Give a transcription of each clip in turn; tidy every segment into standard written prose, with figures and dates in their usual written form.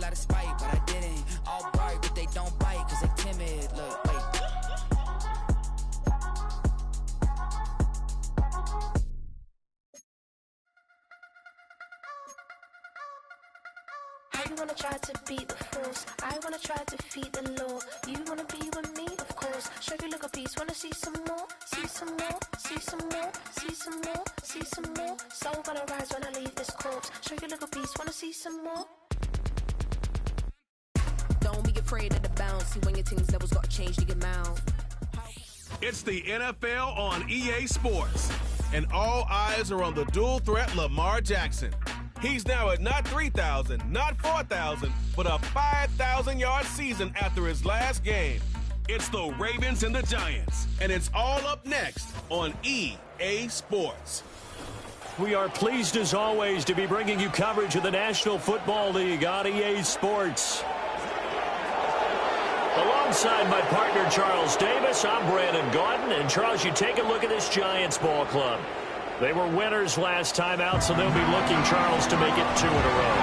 lot of spite, but I didn't. All bright, but they don't bite, cause they timid. Look, wait. You wanna try to beat the force, I wanna try to defeat the law. You wanna be with me, of course. Show you look a piece, wanna see some more, see some more, see some more, see some more, see some more. Soul gonna rise when I leave this corpse. Show you look a piece, wanna see some more. Don't be afraid of the bounce. See when your team's levels got changed to get mount. It's the NFL on EA Sports, and all eyes are on the dual threat Lamar Jackson. He's now at not 3,000, not 4,000, but a 5,000-yard season after his last game. It's the Ravens and the Giants, and it's all up next on EA Sports. We are pleased, as always, to be bringing you coverage of the National Football League on EA Sports. Alongside my partner, Charles Davis, I'm Brandon Gaudin. And, Charles, you take a look at this Giants ball club. They were winners last time out, so they'll be looking, Charles, to make it 2 in a row.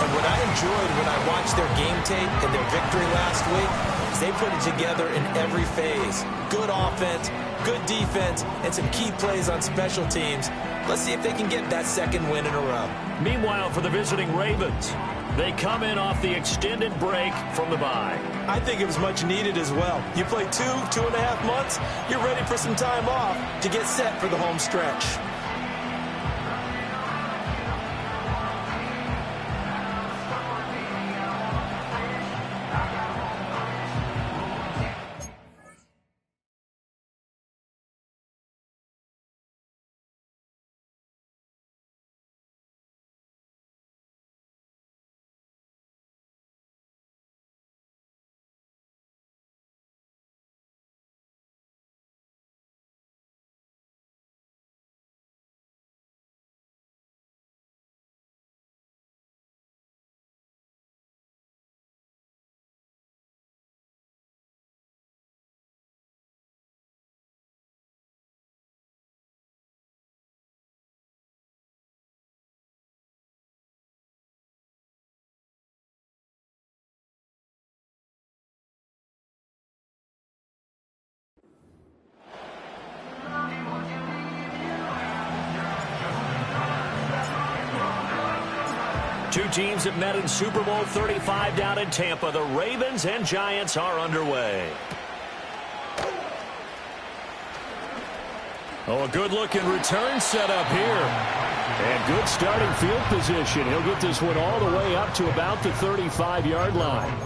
And what I enjoyed when I watched their game tape and their victory last week is they put it together in every phase. Good offense, good defense, and some key plays on special teams. Let's see if they can get that second win in a row. Meanwhile, for the visiting Ravens, they come in off the extended break from the bye. I think it was much needed as well. You play 2.5 months, you're ready for some time off to get set for the home stretch. Two teams have met in Super Bowl 35 down in Tampa. The Ravens and Giants are underway. Oh, a good-looking return set up here. And good starting field position. He'll get this one all the way up to about the 35-yard line.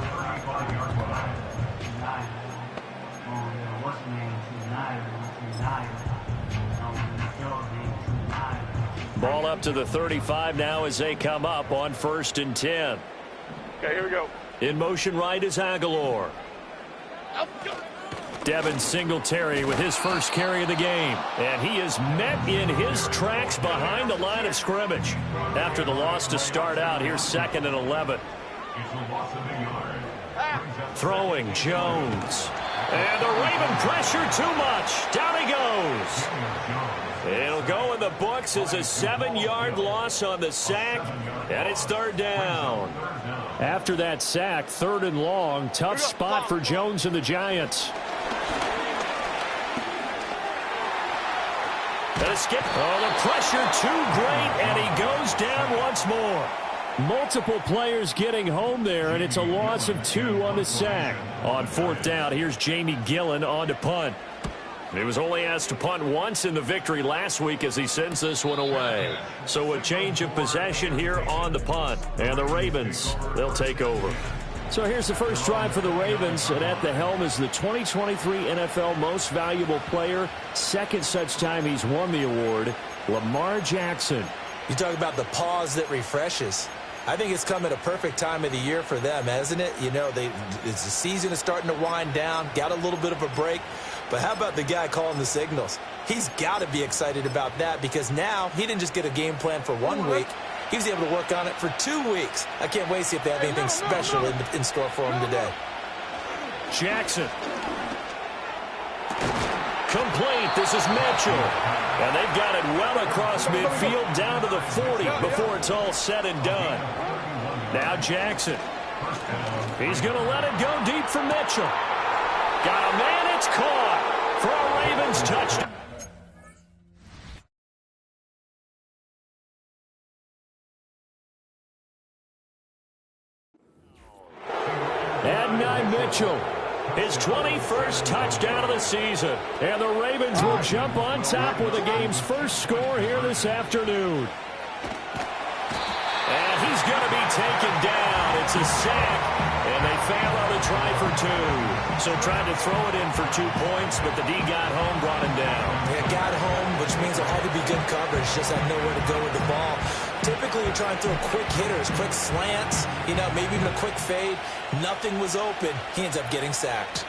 Ball up to the 35 now as they come up on 1st and 10. Okay, here we go. In motion right is Aguilar. Devin Singletary with his first carry of the game. And he is met in his tracks behind the line of scrimmage. After the loss to start out, here's 2nd and 11. Throwing Jones. And the Raven pressure too much. Down he goes. It'll go in the books as a 7-yard loss on the sack, and it's 3rd down. After that sack, 3rd and long, tough spot for Jones and the Giants. And a skip. Oh, the pressure too great, and he goes down once more. Multiple players getting home there, and it's a loss of 2 on the sack. On 4th down, here's Jamie Gillen on to punt. He was only asked to punt once in the victory last week as he sends this one away. So a change of possession here on the punt. And the Ravens, they'll take over. So here's the first drive for the Ravens, and at the helm is the 2023 NFL Most Valuable Player. 2nd such time he's won the award, Lamar Jackson. You talk about the pause that refreshes. I think it's come at a perfect time of the year for them, hasn't it? You know, the season is starting to wind down, got a little bit of a break. But how about the guy calling the signals? He's got to be excited about that because now he didn't just get a game plan for 1 week. He was able to work on it for 2 weeks. I can't wait to see if they have anything special in store for him today. Jackson. Complete. This is Mitchell. And they've got it well across midfield down to the 40 before it's all said and done. Now Jackson. He's going to let it go deep for Mitchell. Got a man, it's caught for a Ravens touchdown. Adonai Mitchell, his 21st touchdown of the season. And the Ravens will jump on top with the game's first score here this afternoon. And he's going to be taken down. It's a sack, and they fail on the try for 2. So tried to throw it in for 2 points, but the D got home, brought him down. Yeah, got home, which means it'll have to be good coverage. Just have nowhere to go with the ball. Typically, you're trying to throw quick hitters, quick slants, maybe even a quick fade. Nothing was open. He ends up getting sacked.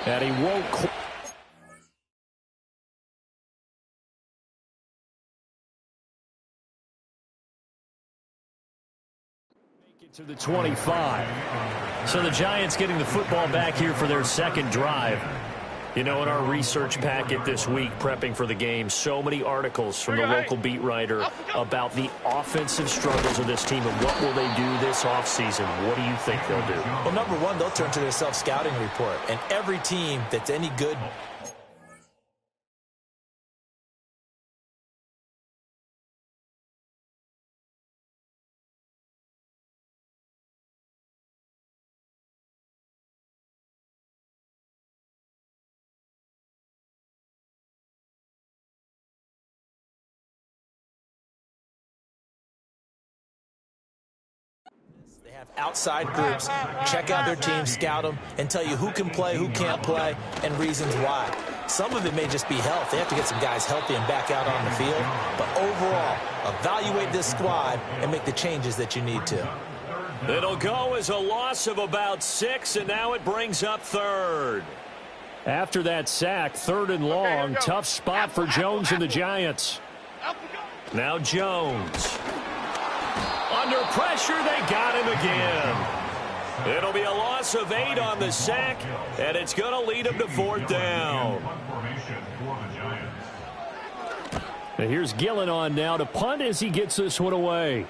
And he won't quit. To the 25. So the Giants getting the football back here for their second drive. In our research packet this week, prepping for the game, so many articles from the local beat writer about the offensive struggles of this team and what will they do this offseason. What do you think they'll do? Well, number one, they'll turn to their self-scouting report. And every team that's any good They have outside groups, check out their team, scout them, and tell you who can play, who can't play, and reasons why. Some of it may just be health. They have to get some guys healthy and back out on the field. But overall, evaluate this squad and make the changes that you need to. It'll go as a loss of about 6, and now it brings up third. After that sack, 3rd and long, tough spot for Jones and the Giants. Now Jones. Under pressure, they got him again. It'll be a loss of 8 on the sack, and it's going to lead him to 4th down. And here's Gillen on now to punt as he gets this one away.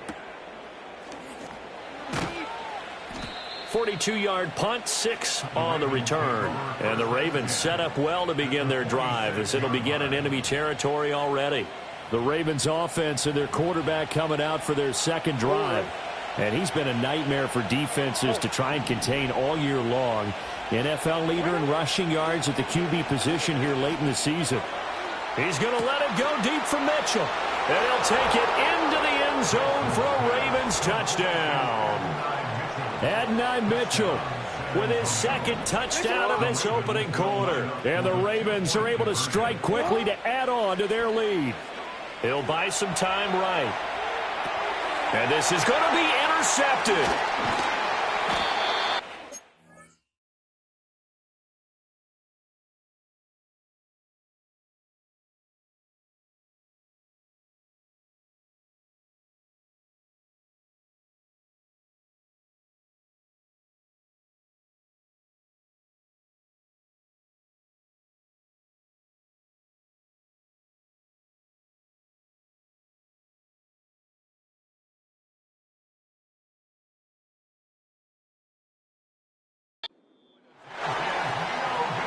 42-yard punt, 6 on the return. And the Ravens set up well to begin their drive as it'll begin in enemy territory already. The Ravens offense and their quarterback coming out for their second drive. And he's been a nightmare for defenses to try and contain all year long. NFL leader in rushing yards at the QB position here late in the season. He's going to let it go deep for Mitchell. And he'll take it into the end zone for a Ravens touchdown. Adonai Mitchell with his second touchdown of this opening quarter. And the Ravens are able to strike quickly to add on to their lead. He'll buy some time right. And this is going to be intercepted.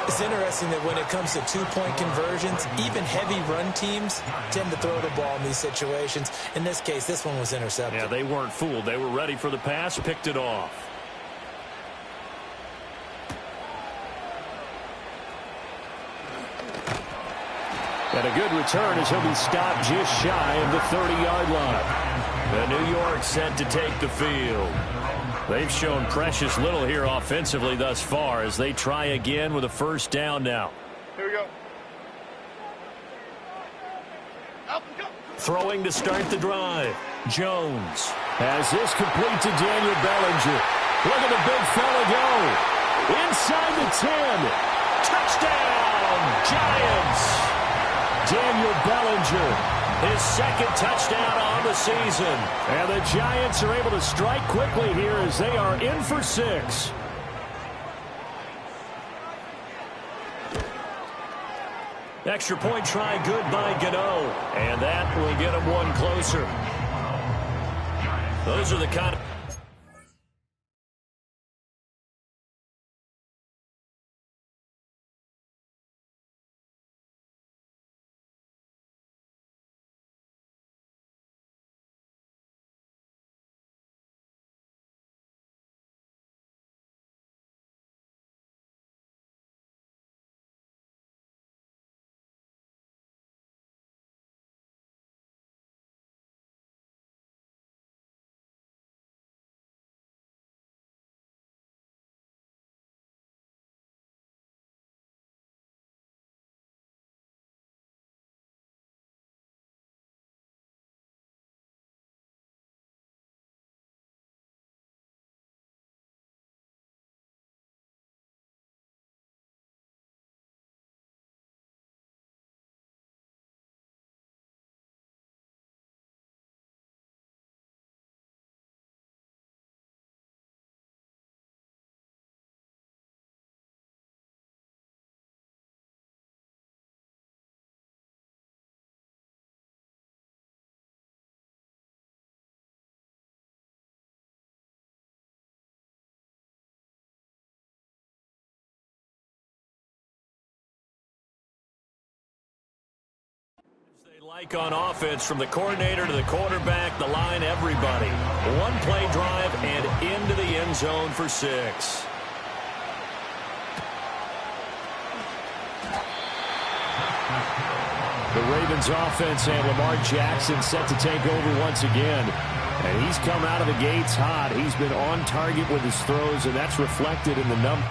It's interesting that when it comes to two-point conversions, even heavy run teams tend to throw the ball in these situations. In this case, this one was intercepted. Yeah, they weren't fooled. They were ready for the pass, picked it off. And a good return as he'll be stopped just shy of the 30-yard line. And New York set to take the field. They've shown precious little here offensively thus far as they try again with a first down now. Here we go. Throwing to start the drive. Jones has this complete to Daniel Bellinger. Look at the big fella go. Inside the 10. Touchdown, Giants. Daniel Bellinger, his second touchdown on the season. And the Giants are able to strike quickly here as they are in for 6. Extra point try good by Gano. And that will get him one closer. Those are the kind of... They like on offense, from the coordinator to the quarterback, the line, everybody. One play drive and into the end zone for 6. The Ravens offense and Lamar Jackson set to take over once again. And he's come out of the gates hot. He's been on target with his throws, and that's reflected in the number.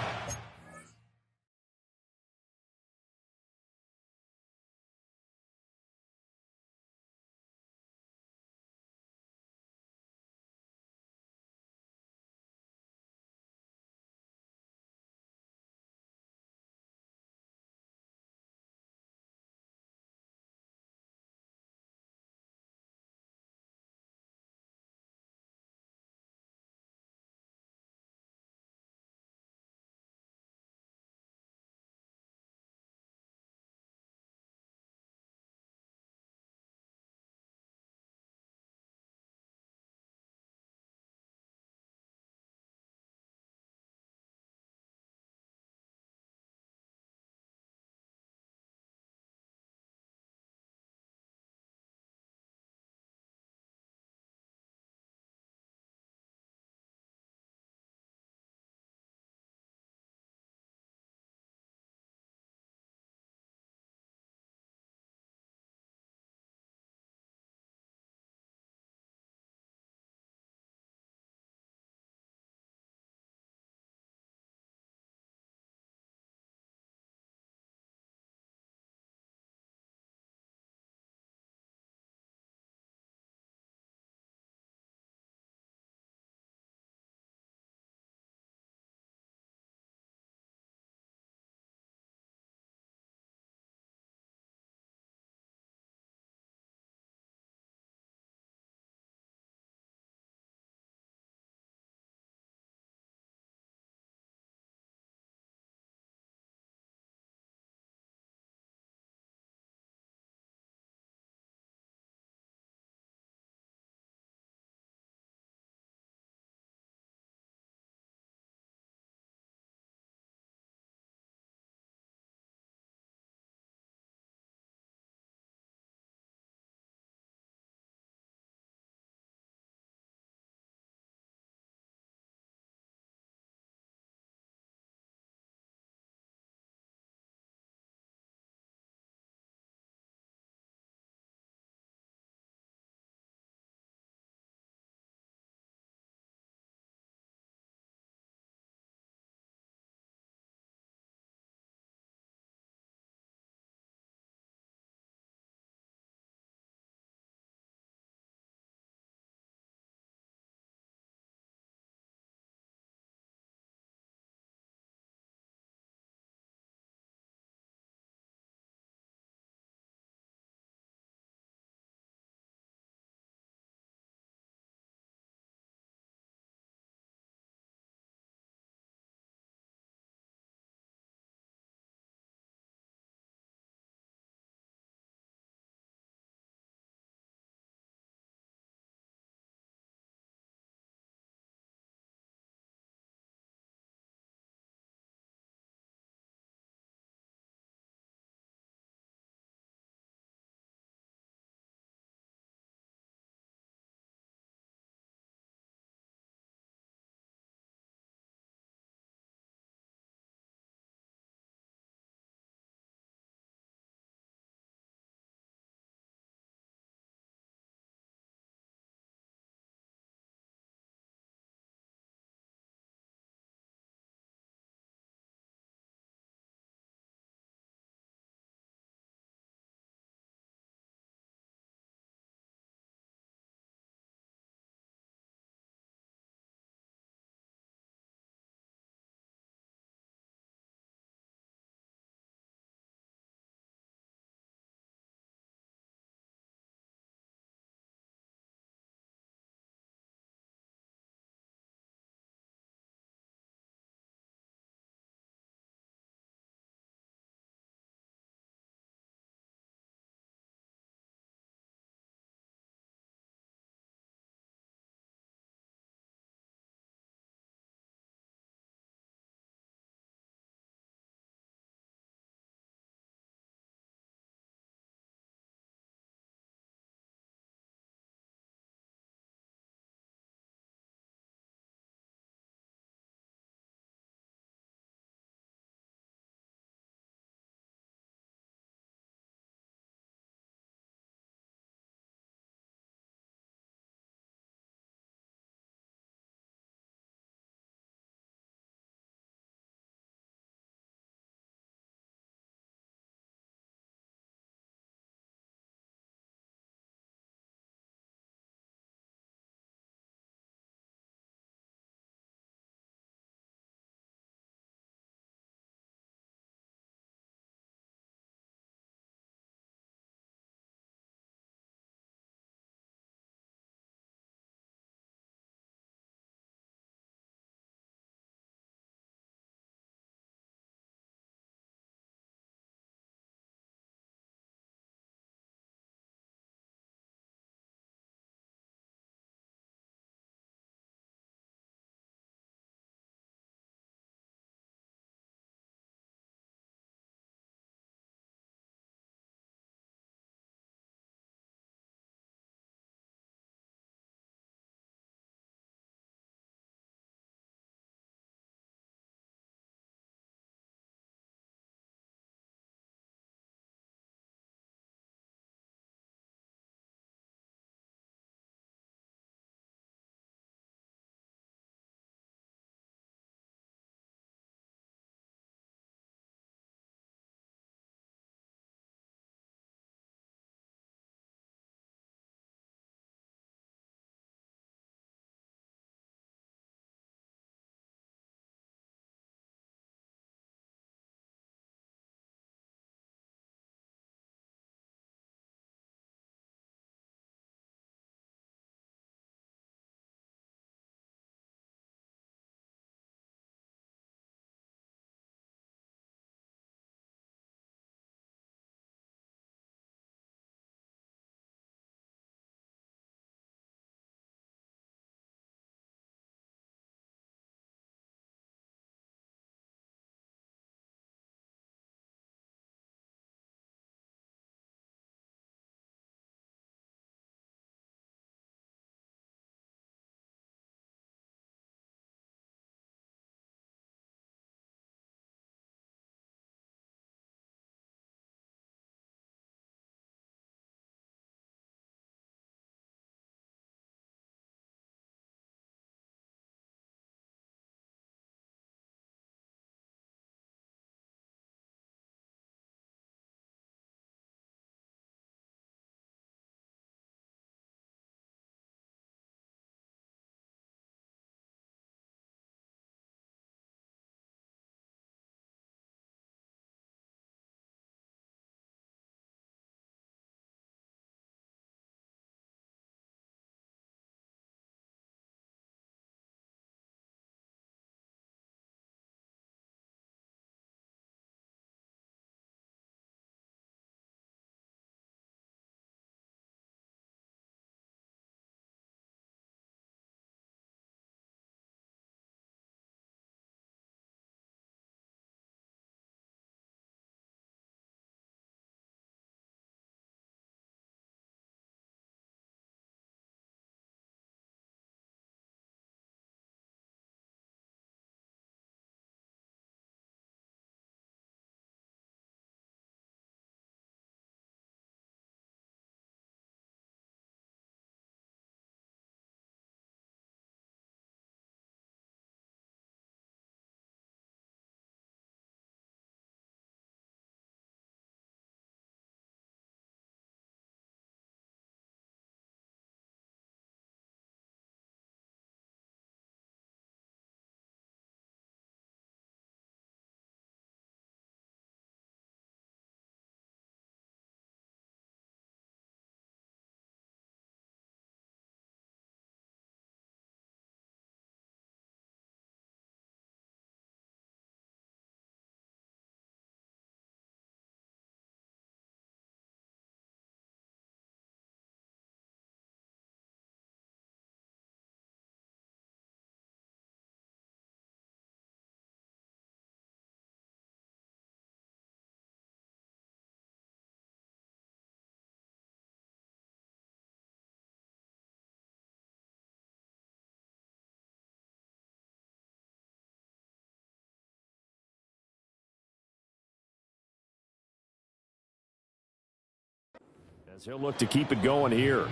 As he'll look to keep it going here.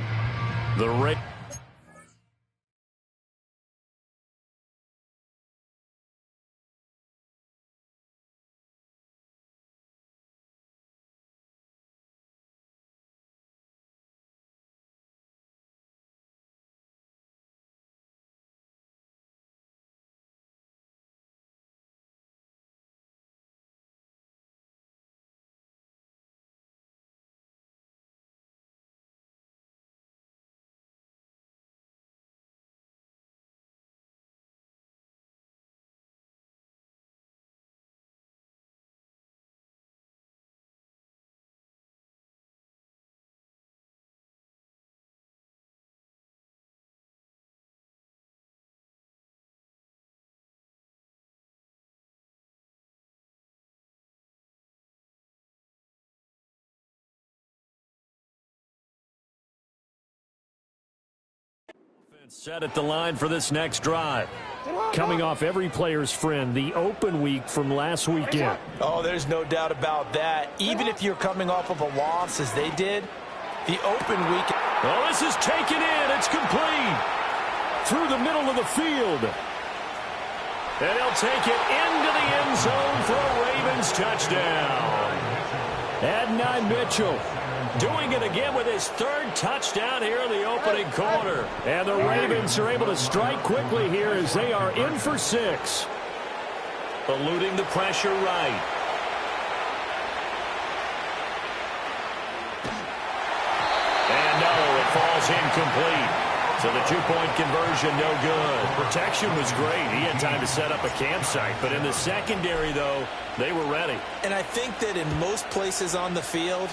The Ravens. Set at the line for this next drive. Coming off every player's friend, the open week from last weekend. Oh, there's no doubt about that. Even if you're coming off of a loss, as they did, the open week. Oh, this is taken in. It's complete. Through the middle of the field. And he'll take it into the end zone for a Ravens touchdown. Adonai Mitchell doing it again with his third touchdown here in the opening quarter. And the Ravens are able to strike quickly here as they are in for 6. Eluding the pressure right. And no, it falls incomplete. So the two-point conversion, no good. Protection was great. He had time to set up a campsite. But in the secondary, though, they were ready. And I think that in most places on the field,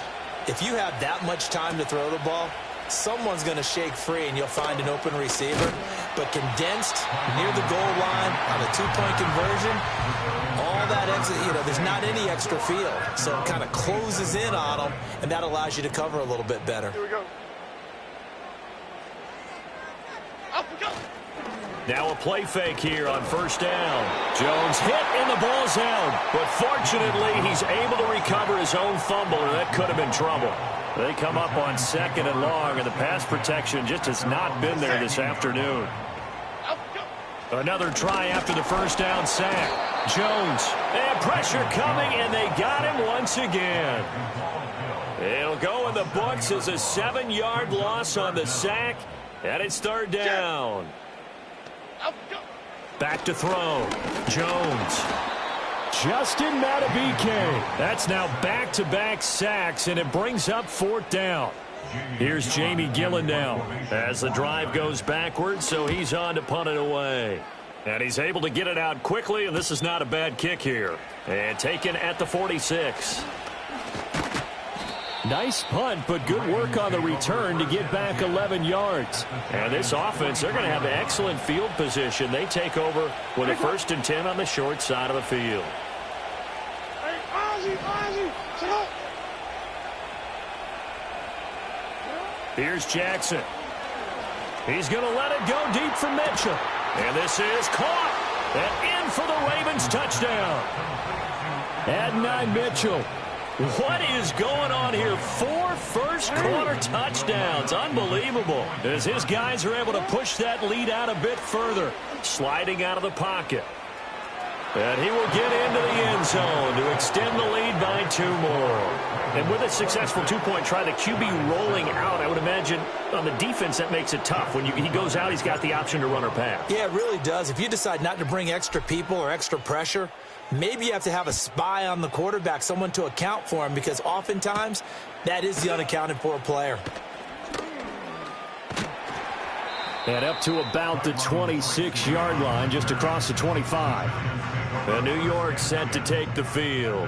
if you have that much time to throw the ball, someone's going to shake free and you'll find an open receiver. But condensed near the goal line on a two-point conversion, all that extra, there's not any extra field. So it kind of closes in on them, and that allows you to cover a little bit better. Here we go. Now a play fake here on first down. Jones hit and the ball's out. But fortunately, he's able to recover his own fumble, or that could have been trouble. They come up on 2nd and long, and the pass protection just has not been there this afternoon. Another try after the first down sack. Jones, and pressure coming, and they got him once again. It'll go in the books as a 7-yard loss on the sack, and it's third down. Back to throw. Jones. Justin Madubuike. That's now back-to-back sacks, and it brings up 4th down. Here's Jamie Gillendow as the drive goes backwards, so he's on to punt it away. And he's able to get it out quickly, and this is not a bad kick here. And taken at the 46. Nice punt, but good work on the return to get back 11 yards. And this offense, they're going to have excellent field position. They take over with a 1st and 10 on the short side of the field. Here's Jackson. He's going to let it go deep for Mitchell. And this is caught. And in for the Ravens touchdown. Adonai Mitchell. What is going on here? 4 first-quarter touchdowns. Unbelievable. As his guys are able to push that lead out a bit further. Sliding out of the pocket. And he will get into the end zone to extend the lead by 2 more. And with a successful 2-point try, the QB rolling out, I would imagine on the defense that makes it tough. When he goes out, he's got the option to run or pass. Yeah, it really does. If you decide not to bring extra people or extra pressure, maybe you have to have a spy on the quarterback, someone to account for him, because oftentimes that is the unaccounted for player. And up to about the 26-yard line, just across the 25. And New York set to take the field.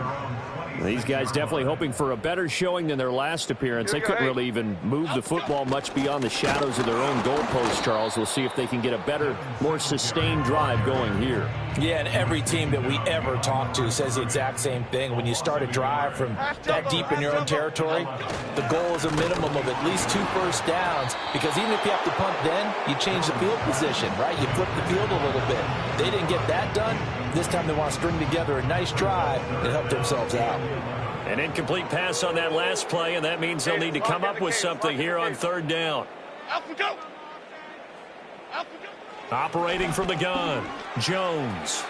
These guys definitely hoping for a better showing than their last appearance. They couldn't really even move the football much beyond the shadows of their own goalpost, Charles. We'll see if they can get a better, more sustained drive going here. Yeah, and every team that we ever talk to says the exact same thing. When you start a drive from that deep in your own territory, the goal is a minimum of at least 2 first downs, because even if you have to punt then, you change the field position, right? You flip the field a little bit. They didn't get that done. This time they want to string together a nice drive and help themselves out. An incomplete pass on that last play, and that means they'll need to come up with something here on third down. Operating from the gun, Jones.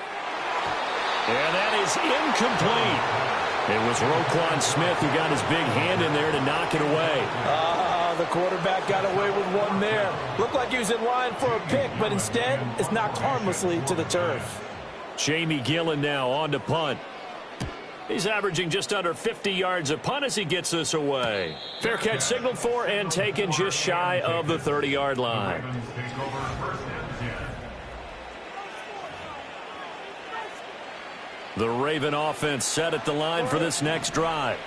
And that is incomplete. It was Roquan Smith who got his big hand in there to knock it away. The quarterback got away with one there. Looked like he was in line for a pick, but instead it's knocked harmlessly to the turf. Jamie Gillen now on to punt. He's averaging just under 50 yards a punt as he gets this away. Fair catch signaled for and taken just shy of the 30-yard line. The Raven offense set at the line for this next drive.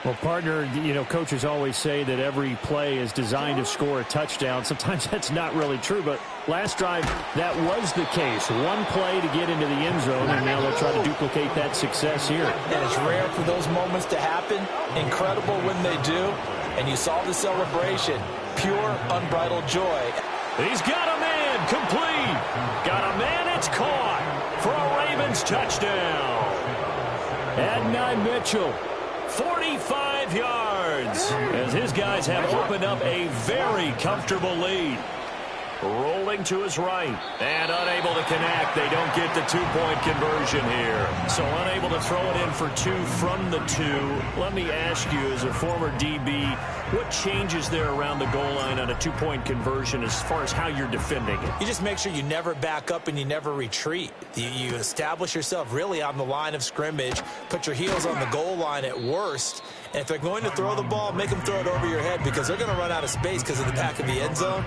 Well, partner, you know, coaches always say that every play is designed to score a touchdown. Sometimes that's not really true, but last drive, that was the case. One play to get into the end zone, and now they'll try to duplicate that success here. And it's rare for those moments to happen. Incredible when they do. And you saw the celebration. Pure, unbridled joy. He's got a man, complete. Got a man, it's caught for a Ravens touchdown. Adnan Mitchell. 45 yards as his guys have opened up a very comfortable lead. Rolling to his right and unable to connect. They don't get the two-point conversion here. So unable to throw it in for two from the two. Let me ask you, as a former DB, what changes there around the goal line on a two-point conversion as far as how you're defending it? You just make sure you never back up and you never retreat. You establish yourself really on the line of scrimmage, put your heels on the goal line at worst, and if they're going to throw the ball, make them throw it over your head because they're going to run out of space because of the back of the end zone.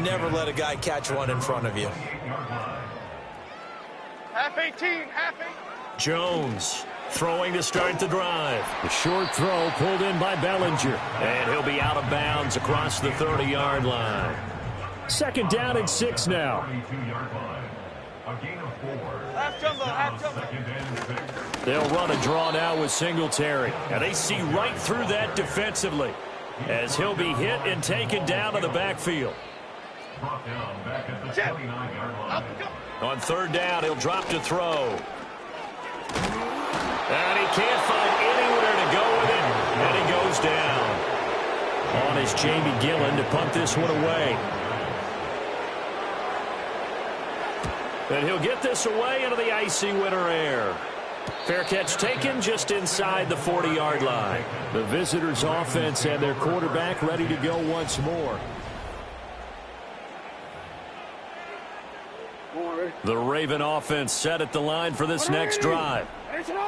Never let a guy catch one in front of you. Half 18. Jones throwing to start the drive. The short throw pulled in by Bellinger. And he'll be out of bounds across the 30-yard line. Second down and 6 now. Half jumbo. They'll run a draw now with Singletary. And they see right through that defensively as he'll be hit and taken down to the backfield. On third down, he'll drop to throw. And he can't find anywhere to go with it. And he goes down. On is Jamie Gillen to punt this one away. And he'll get this away into the icy winter air. Fair catch taken just inside the 40-yard line. The visitors' offense and their quarterback ready to go once more. The Raven offense set at the line for this next drive.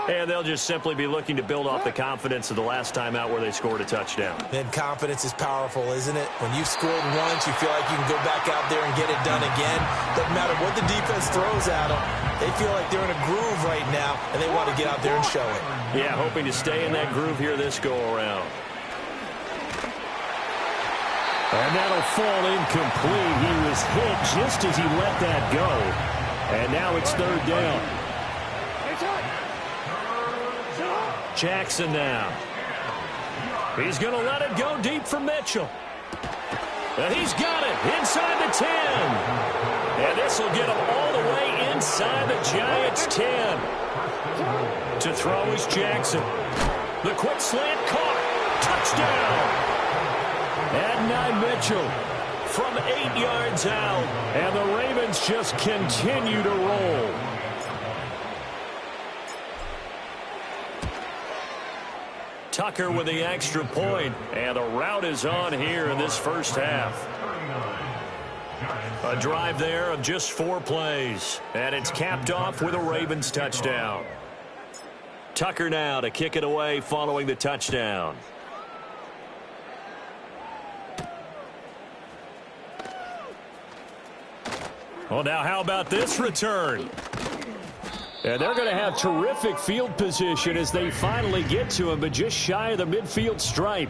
And they'll just simply be looking to build off the confidence of the last time out where they scored a touchdown. Then confidence is powerful, isn't it? When you've scored once, you feel like you can go back out there and get it done again. Doesn't matter what the defense throws at them. They feel like they're in a groove right now, and they want to get out there and show it. Yeah, hoping to stay in that groove here this go-around. And that'll fall incomplete. He was hit just as he let that go. And now it's third down. Jackson now. He's going to let it go deep for Mitchell. And he's got it inside the 10. And this will get him all the way inside the Giants' 10. To throw is Jackson. The quick slant caught. Touchdown. Adnan Mitchell from 8 yards out. And the Ravens just continue to roll. Tucker with the extra point, and the route is on here in this first half. A drive there of just 4 plays, and it's capped off with a Ravens touchdown. Tucker now to kick it away following the touchdown. Well, now how about this return? And they're going to have terrific field position as they finally get to him, but just shy of the midfield stripe.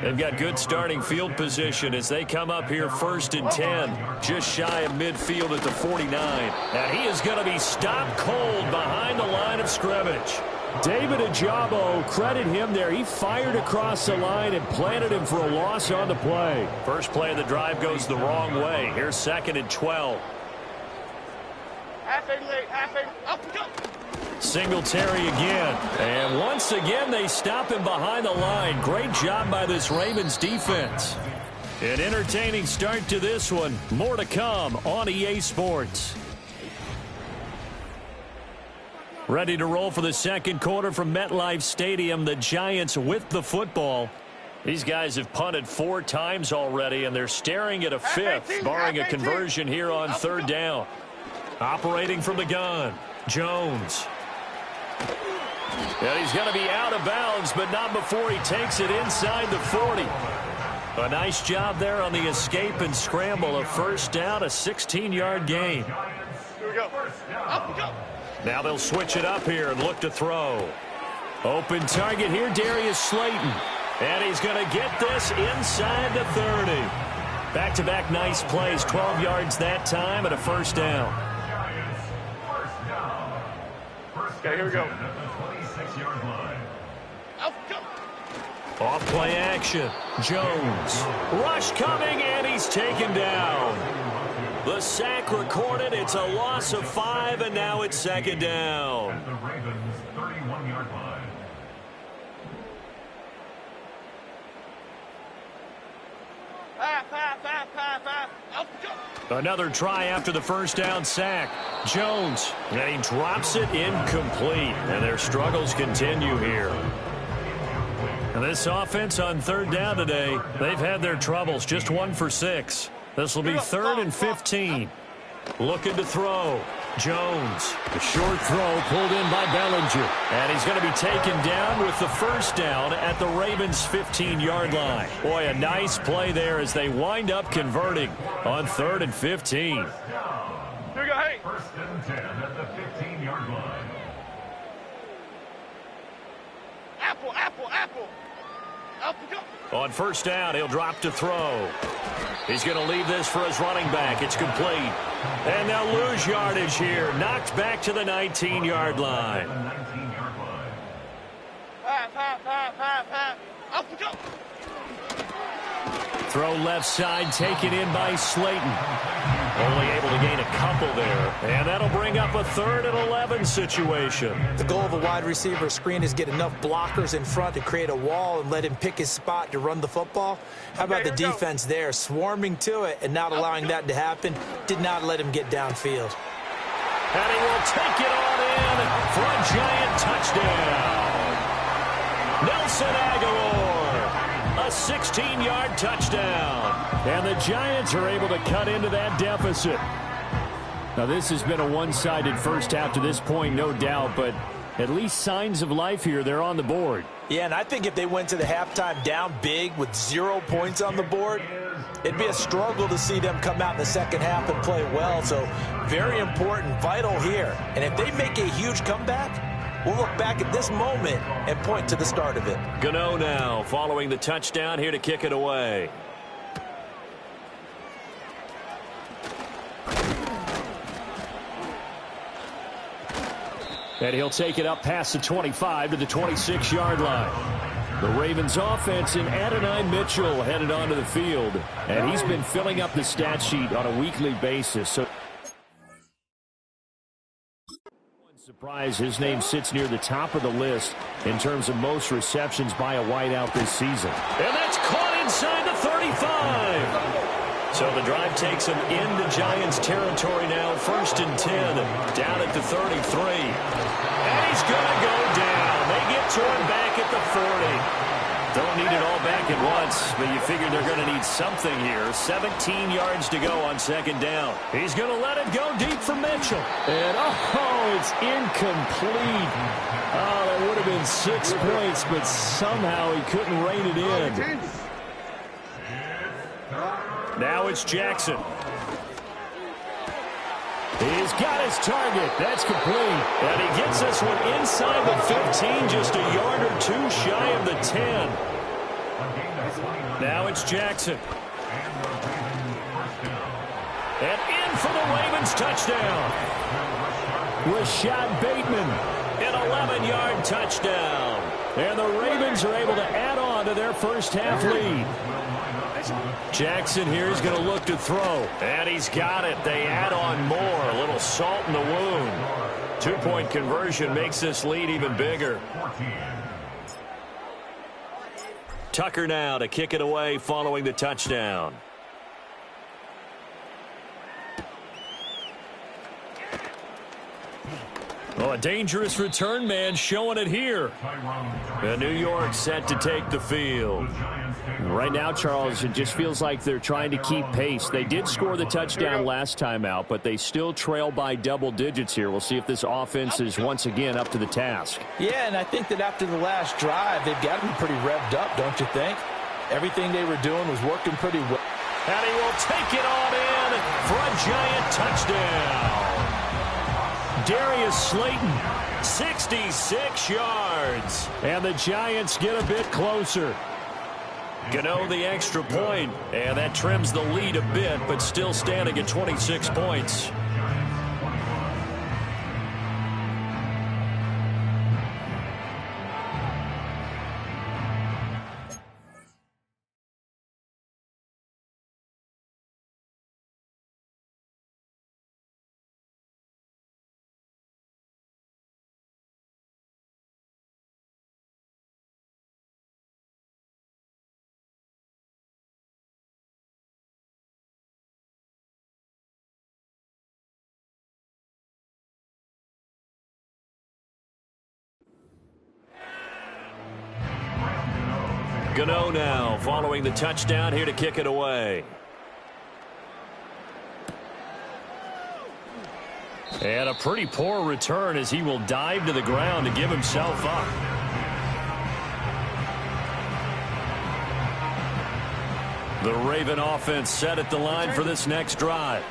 They've got good starting field position as they come up here 1st and 10, just shy of midfield at the 49. And he is going to be stopped cold behind the line of scrimmage. David Ajabo, credit him there. He fired across the line and planted him for a loss on the play. First play of the drive goes the wrong way. Here's 2nd and 12. Half 88, half 80. Up, go. Singletary again. And once again, they stop him behind the line. Great job by this Ravens defense. An entertaining start to this one. More to come on EA Sports. Ready to roll for the second quarter from MetLife Stadium. The Giants with the football. These guys have punted 4 times already, and they're staring at a 5th, barring a conversion here on 3rd down. Operating from the gun, Jones. And he's going to be out of bounds, but not before he takes it inside the 40. A nice job there on the escape and scramble. A first down, a 16-yard gain. Here we go. Up, go. Now they'll switch it up here and look to throw. Open target here, Darius Slayton. And he's going to get this inside the 30. Back-to-back nice plays, 12 yards that time and a first down. Okay, here we go. Off play action. Jones. Rush coming, and he's taken down. The sack recorded. It's a loss of 5, and now it's 2nd down. The Ravens 31-yard line. Another try after the first down sack. Jones, and he drops it incomplete. And their struggles continue here. And this offense on 3rd down today, they've had their troubles. Just 1 for 6. This will be 3rd and 15. Looking to throw. Jones. A short throw pulled in by Bellinger. And he's going to be taken down with the first down at the Ravens' 15-yard line. Boy, a nice play there as they wind up converting on 3rd and 15. Here we go, hey. 1st and 10 at the 15-yard line. Apple, apple, apple. Up, go. On first down, he'll drop to throw. He's going to leave this for his running back. It's complete. And they'll lose yardage here. Knocked back to the 19-yard line. Up, go. Throw left side, taken in by Slayton. Only able to gain a couple there. And that'll bring up a 3rd and 11 situation. The goal of a wide receiver screen is get enough blockers in front to create a wall and let him pick his spot to run the football. How about the defense there, swarming to it and not allowing that to happen? Did not let him get downfield. And he will take it on in for a Giant touchdown. Nelson Aguilar. A 16-yard touchdown. And the Giants are able to cut into that deficit. Now, this has been a one-sided first half to this point, no doubt, but at least signs of life here. They're on the board. Yeah, and I think if they went to the halftime down big with 0 points on the board, it'd be a struggle to see them come out in the second half and play well. So very important, vital here. And if they make a huge comeback, we'll look back at this moment and point to the start of it. Gano now following the touchdown here to kick it away. And he'll take it up past the 25 to the 26-yard line. The Ravens offense and Adonai Mitchell headed onto the field. And he's been filling up the stat sheet on a weekly basis. So surprise, his name sits near the top of the list in terms of most receptions by a wideout this season. And that's caught inside the 35. So the drive takes him into Giants territory now. 1st and 10, down at the 33. And he's going to go down. They get to him back at the 40. Don't need it all back at once, but you figure they're going to need something here. 17 yards to go on 2nd down. He's going to let it go deep for Mitchell. And, oh, it's incomplete. Oh, that would have been 6 points, but somehow he couldn't rein it in. Now it's Jackson. He's got his target. That's complete. And he gets this one inside the 15, just a yard or 2 shy of the 10. Now it's Jackson. And in for the Ravens touchdown. Rashad Bateman. An 11-yard touchdown. And the Ravens are able to add on to their first half lead. Jackson here is going to look to throw. And he's got it. They add on more. A little salt in the wound. 2-point conversion makes this lead even bigger. Tucker now to kick it away following the touchdown. Oh, a dangerous return man showing it here. And New York set to take the field. Right now, Charles, it just feels like they're trying to keep pace. They did score the touchdown last time out, but they still trail by double digits here. We'll see if this offense is once again up to the task. Yeah, and I think that after the last drive, they've got to be pretty revved up, don't you think? Everything they were doing was working pretty well. And he will take it on in for a Giant touchdown. Darius Slayton, 66 yards. And the Giants get a bit closer. Gano the extra point, and that trims the lead a bit, but still standing at 26 points. Gano now following the touchdown here to kick it away. And a pretty poor return as he will dive to the ground to give himself up. The Raven offense set at the line for this next drive.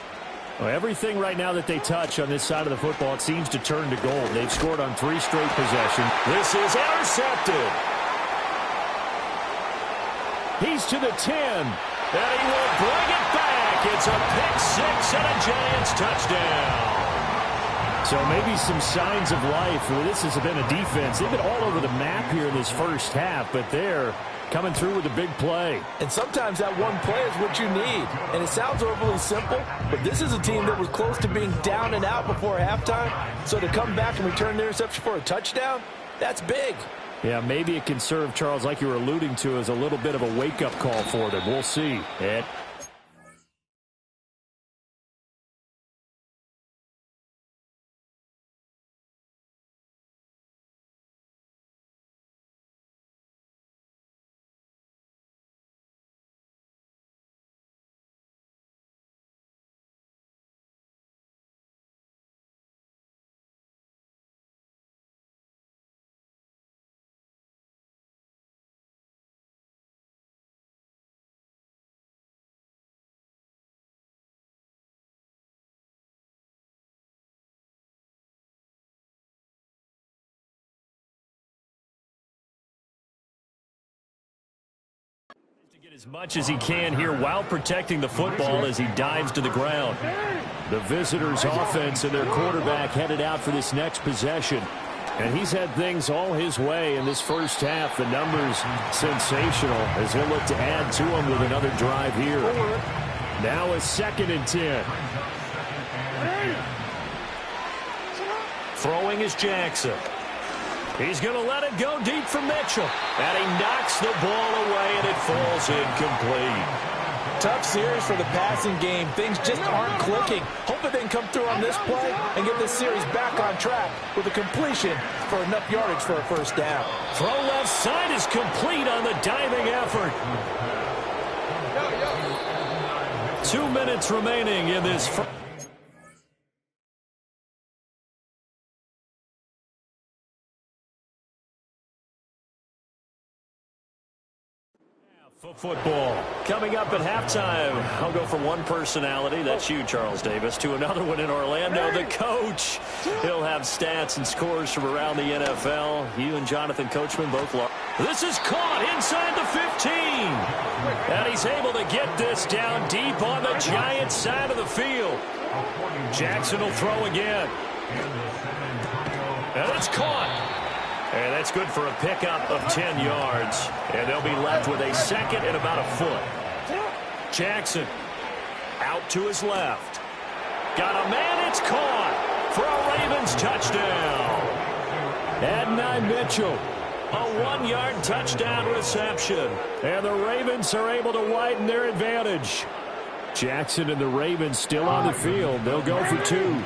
Well, everything right now that they touch on this side of the football, it seems to turn to gold. They've scored on 3 straight possessions. This is intercepted. He's to the 10, and he will bring it back. It's a pick-6 and a Giants touchdown. So maybe some signs of life. Well, this has been a defense. They've been all over the map here in this first half, but they're coming through with a big play. And sometimes that one play is what you need. And it sounds overly simple, but this is a team that was close to being down and out before halftime. So to come back and return the interception for a touchdown, that's big. Yeah, maybe it can serve, Charles, like you were alluding to, as a little bit of a wake-up call for them. We'll see. Ed. Get as much as he can here while protecting the football as he dives to the ground. The visitors' offense and their quarterback headed out for this next possession. And he's had things all his way in this first half. The numbers sensational as he'll look to add to them with another drive here. Now a 2nd and 10. Throwing is Jackson. He's going to let it go deep for Mitchell. And he knocks the ball away, and it falls incomplete. Tough series for the passing game. Things just aren't clicking. Hoping they can come through on this play and get this series back on track with a completion for enough yardage for a first down. Throw left side is complete on the diving effort. 2 minutes remaining in this first. Football coming up at halftime. I'll go from one personality, that's you, Charles Davis, to another one in Orlando, the coach. He'll have stats and scores from around the NFL. You and Jonathan Coachman both lost. This is caught inside the 15. And he's able to get this down deep on the Giants side of the field. Jackson will throw again. And it's caught. And that's good for a pickup of 10 yards. And they'll be left with a 2nd and about a foot. Jackson out to his left. Got a man, it's caught for a Ravens touchdown. Adonai Mitchell, a 1-yard touchdown reception. And the Ravens are able to widen their advantage. Jackson and the Ravens still on the field. They'll go for 2.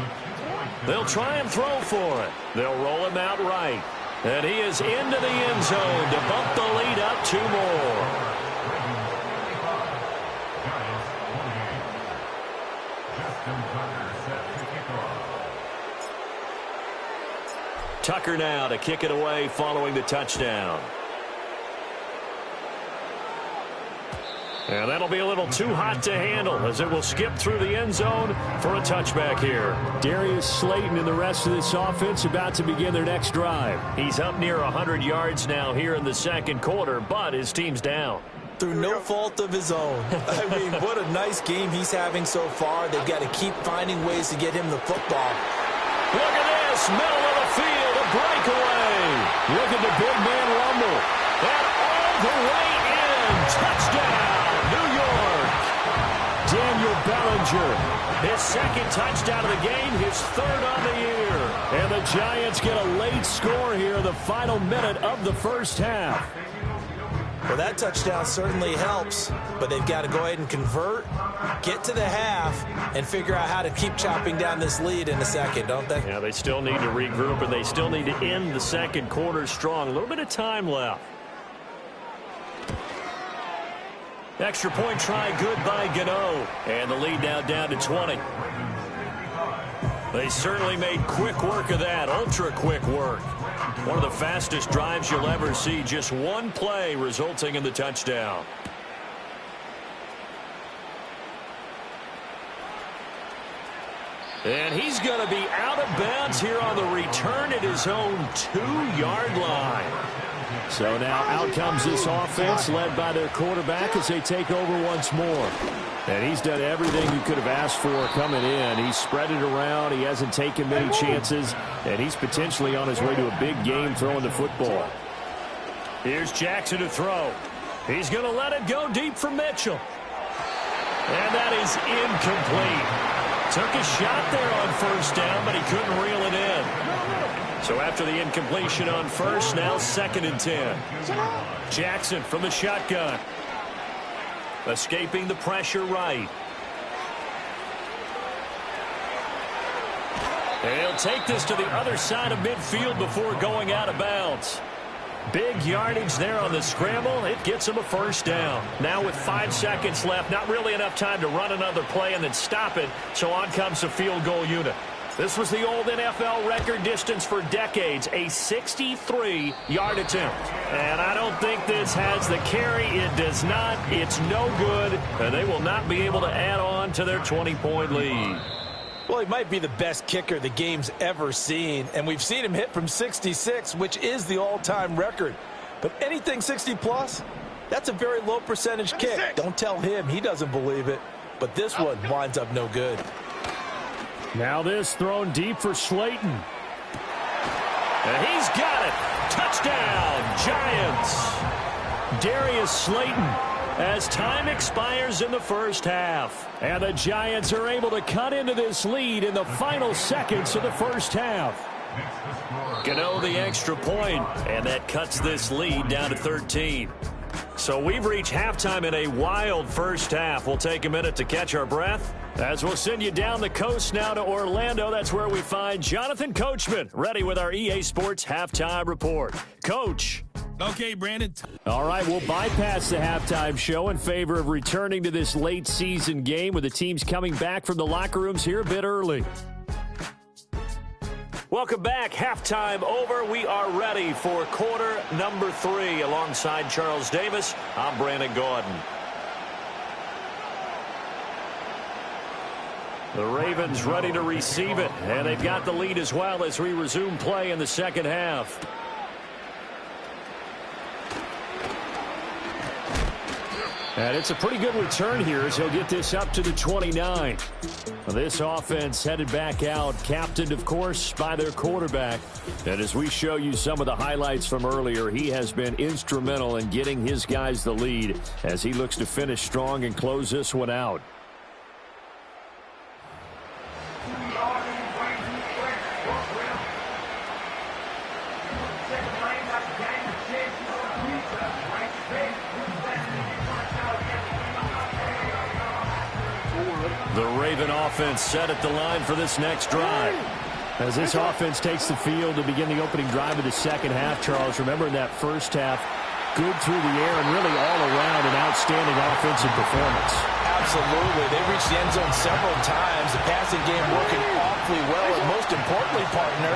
They'll try and throw for it. They'll roll him out right. And he is into the end zone to bump the lead up 2 more. Tucker now to kick it away following the touchdown. And that'll be a little too hot to handle as it will skip through the end zone for a touchback here. Darius Slayton and the rest of this offense about to begin their next drive. He's up near 100 yards now here in the second quarter, but his team's down. Through no fault of his own. I mean, what a nice game he's having so far. They've got to keep finding ways to get him the football. Look at this, middle of the field, a breakaway. Look at the big man rumble. And all the way in, touchdown, New York. Daniel Bellinger, his second touchdown of the game, his 3rd on the year. And the Giants get a late score here in the final minute of the first half. Well, that touchdown certainly helps, but they've got to go ahead and convert, get to the half, and figure out how to keep chopping down this lead in a second, don't they? Yeah, they still need to regroup, and they still need to end the second quarter strong. A little bit of time left. Extra point try good by Gano, and the lead now down to 20. They certainly made quick work of that, ultra quick work. One of the fastest drives you'll ever see, just one play resulting in the touchdown. And he's going to be out of bounds here on the return at his own 2-yard line. So now out comes this offense led by their quarterback as they take over once more. And he's done everything you could have asked for coming in. He's spread it around. He hasn't taken many chances. And he's potentially on his way to a big game throwing the football. Here's Jackson to throw. He's going to let it go deep for Mitchell. And that is incomplete. Took a shot there on first down, but he couldn't reel it in. So after the incompletion on first, now 2nd and 10. Jackson from the shotgun. Escaping the pressure right. And he'll take this to the other side of midfield before going out of bounds. Big yardage there on the scramble. It gets him a first down. Now with 5 seconds left, not really enough time to run another play and then stop it. So on comes the field goal unit. This was the old NFL record distance for decades, a 63-yard attempt. And I don't think this has the carry. It does not. It's no good. And they will not be able to add on to their 20-point lead. Well, he might be the best kicker the game's ever seen, and we've seen him hit from 66, which is the all-time record. But anything 60-plus, that's a very low percentage kick. Don't tell him he doesn't believe it. But this one winds up no good. Now this thrown deep for Slayton. And he's got it. Touchdown, Giants. Darius Slayton as time expires in the first half. And the Giants are able to cut into this lead in the final seconds of the first half. Gano the extra point, and that cuts this lead down to 13. So we've reached halftime in a wild first half. We'll take a minute to catch our breath as we'll send you down the coast now to Orlando. That's where we find Jonathan Coachman ready with our EA Sports Halftime Report. Coach. Okay, Brandon. All right, we'll bypass the halftime show in favor of returning to this late season game with the teams coming back from the locker rooms here a bit early. Welcome back. Halftime over. We are ready for quarter number 3. Alongside Charles Davis, I'm Brandon Gaudin. The Ravens ready to receive it, and they've got the lead as well as we resume play in the second half. And it's a pretty good return here as he'll get this up to the 29. This offense headed back out, captained, of course, by their quarterback. And as we show you some of the highlights from earlier, he has been instrumental in getting his guys the lead as he looks to finish strong and close this one out. The Raven offense set at the line for this next drive. As this offense takes the field to begin the opening drive of the second half, Charles, remember in that first half, good through the air and really all around an outstanding offensive performance. Absolutely. They reached the end zone several times. The passing game working awfully well, and most importantly, partner.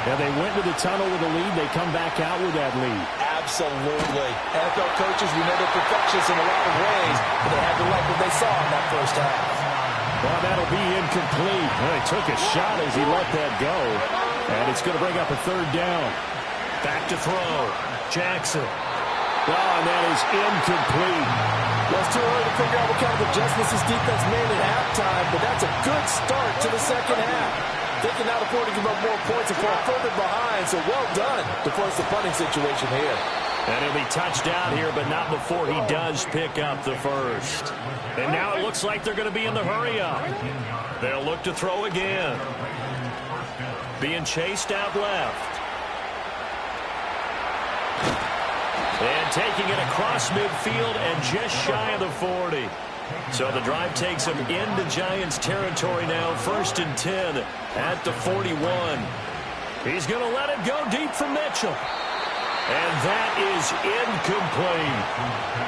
Yeah, they went to the tunnel with a lead. They come back out with that lead. Absolutely. NFL coaches, we know they're perfectionists in a lot of ways, but they had to like what they saw in that first half. Well, that'll be incomplete. Well, he took a shot as he let that go. And it's going to bring up a third down. Back to throw. Jackson. Oh, and that is incomplete. Well, it's too early to figure out what kind of adjustments this defense made at halftime, but that's a good start to the second half. They can now afford to give up more points and fall further behind, so well done to force the punting situation here. And he'll be touched down here, but not before he does pick up the first. And now it looks like they're going to be in the hurry-up. They'll look to throw again. Being chased out left. And taking it across midfield and just shy of the 40. So the drive takes him into Giants territory now. 1st and 10 at the 41. He's going to let it go deep for Mitchell. And that is incomplete.